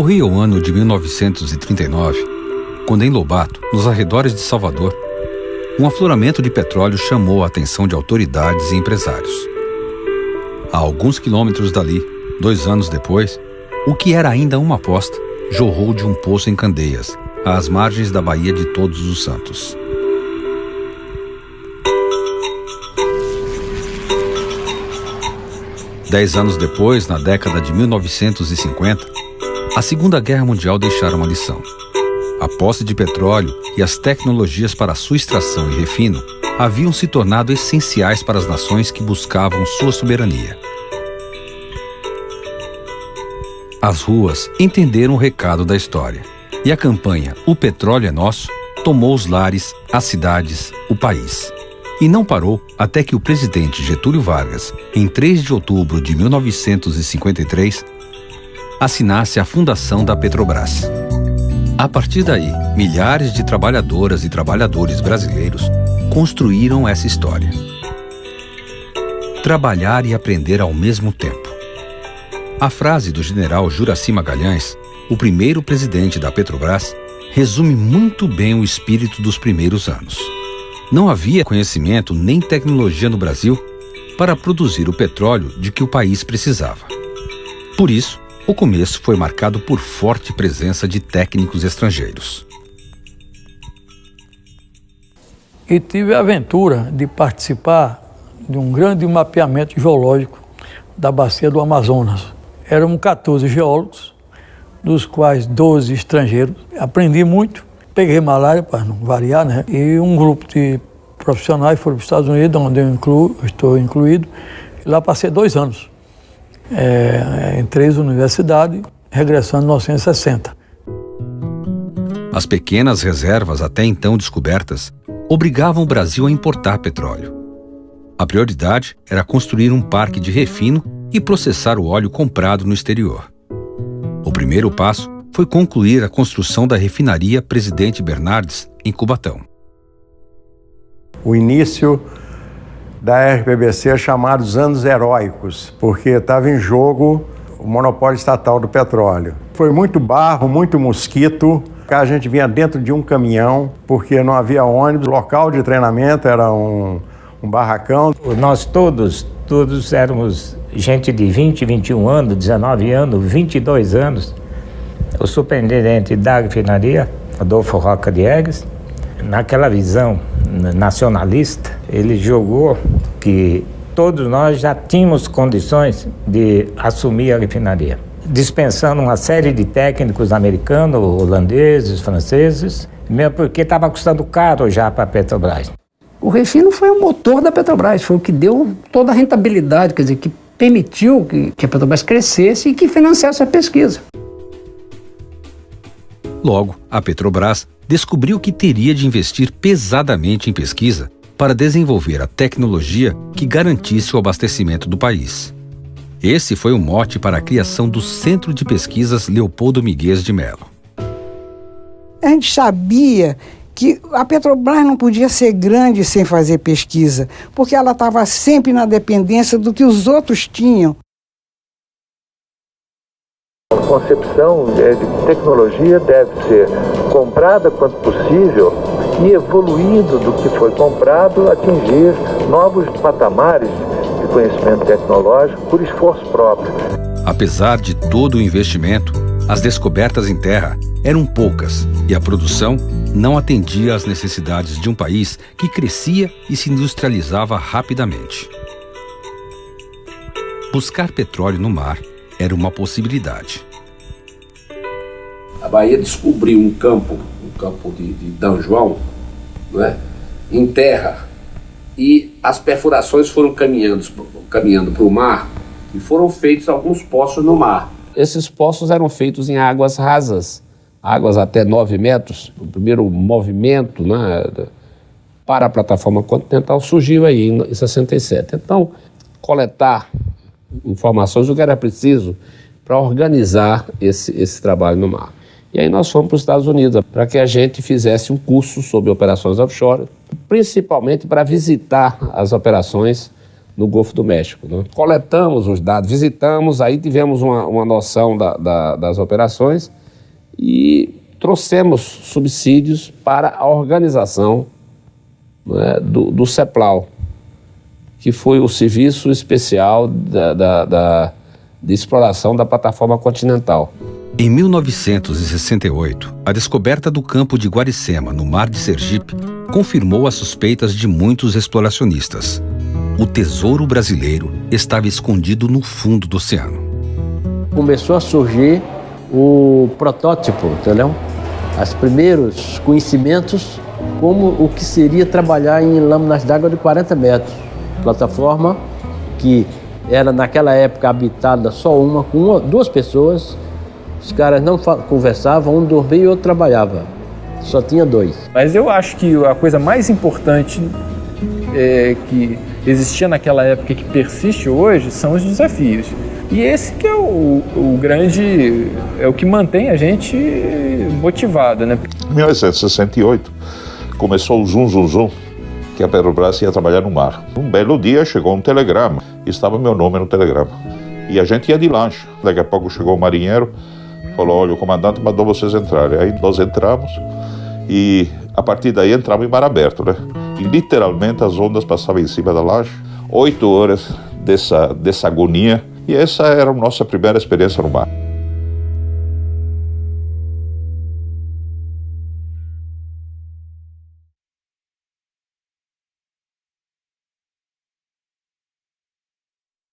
Corria o ano de 1939, quando em Lobato, nos arredores de Salvador, um afloramento de petróleo chamou a atenção de autoridades e empresários. A alguns quilômetros dali, 2 anos depois, o que era ainda uma aposta, jorrou de um poço em Candeias, às margens da Baía de Todos os Santos. Dez anos depois, na década de 1950, a Segunda Guerra Mundial deixaram uma lição. A posse de petróleo e as tecnologias para sua extração e refino haviam se tornado essenciais para as nações que buscavam sua soberania. As ruas entenderam o recado da história, e a campanha O Petróleo é Nosso tomou os lares, as cidades, o país. E não parou até que o presidente Getúlio Vargas, em 3 de outubro de 1953, assinasse a fundação da Petrobras. A partir daí, milhares de trabalhadoras e trabalhadores brasileiros construíram essa história. Trabalhar e aprender ao mesmo tempo. A frase do general Juracy Magalhães, o primeiro presidente da Petrobras, resume muito bem o espírito dos primeiros anos. Não havia conhecimento nem tecnologia no Brasil para produzir o petróleo de que o país precisava. Por isso, o começo foi marcado por forte presença de técnicos estrangeiros. E tive a aventura de participar de um grande mapeamento geológico da bacia do Amazonas. Éramos 14 geólogos, dos quais 12 estrangeiros. Aprendi muito. Peguei malária, para não variar, né? E um grupo de profissionais foram para os Estados Unidos, onde eu estou incluído. E lá passei 2 anos, em 3 universidades, regressando em 1960. As pequenas reservas até então descobertas obrigavam o Brasil a importar petróleo. A prioridade era construir um parque de refino e processar o óleo comprado no exterior. O primeiro passo foi concluir a construção da refinaria Presidente Bernardes, em Cubatão. O início da RPBC é chamado os anos heróicos, porque estava em jogo o monopólio estatal do petróleo. Foi muito barro, muito mosquito. A gente vinha dentro de um caminhão, porque não havia ônibus. O local de treinamento era um barracão. Nós todos éramos gente de 20, 21 anos, 19 anos, 22 anos. O superintendente da refinaria, Adolfo Roca Diegues, naquela visão nacionalista, ele jogou que todos nós já tínhamos condições de assumir a refinaria, dispensando uma série de técnicos americanos, holandeses, franceses, mesmo porque estava custando caro já para a Petrobras. O refino foi o motor da Petrobras, foi o que deu toda a rentabilidade, quer dizer, que permitiu que a Petrobras crescesse e que financiasse a pesquisa. Logo, a Petrobras descobriu que teria de investir pesadamente em pesquisa para desenvolver a tecnologia que garantisse o abastecimento do país. Esse foi o mote para a criação do Centro de Pesquisas Leopoldo Miguez de Mello. A gente sabia que a Petrobras não podia ser grande sem fazer pesquisa, porque ela estava sempre na dependência do que os outros tinham. A concepção de tecnologia deve ser comprada quanto possível e, evoluindo do que foi comprado, atingir novos patamares de conhecimento tecnológico por esforço próprio. Apesar de todo o investimento, as descobertas em terra eram poucas e a produção não atendia às necessidades de um país que crescia e se industrializava rapidamente. Buscar petróleo no mar era uma possibilidade. A Bahia descobriu um campo de D. João, né, em terra, e as perfurações foram caminhando para o mar e foram feitos alguns poços no mar. Esses poços eram feitos em águas rasas, águas até 9 metros. O primeiro movimento, né, para a plataforma continental surgiu aí em 67. Então, coletar informações, o que era preciso para organizar esse trabalho no mar. E aí nós fomos para os Estados Unidos para que a gente fizesse um curso sobre operações offshore, principalmente para visitar as operações no Golfo do México. Né? Coletamos os dados, visitamos, aí tivemos uma noção das operações e trouxemos subsídios para a organização, né, do CEPLAL, que foi o Serviço Especial de Exploração da Plataforma Continental. Em 1968, a descoberta do campo de Guaricema, no Mar de Sergipe, confirmou as suspeitas de muitos exploracionistas. O tesouro brasileiro estava escondido no fundo do oceano. Começou a surgir o protótipo, entendeu? Os primeiros conhecimentos como o que seria trabalhar em lâminas d'água de 40 metros. Plataforma que era naquela época habitada só com duas pessoas. Os caras não conversavam, um dormia e o outro trabalhava. Só tinha dois. Mas eu acho que a coisa mais importante que existia naquela época e que persiste hoje são os desafios. E esse que é o grande, é o que mantém a gente motivado, né? Em 1968 começou o zum, que a Petrobras ia trabalhar no mar. Um belo dia chegou um telegrama, estava meu nome no telegrama. E a gente ia de lancha. Daqui a pouco chegou o marinheiro, falou, olha, o comandante mandou vocês entrarem. Aí nós entramos e a partir daí entramos em mar aberto, né? E literalmente as ondas passavam em cima da lancha. 8 horas dessa agonia. E essa era a nossa primeira experiência no mar.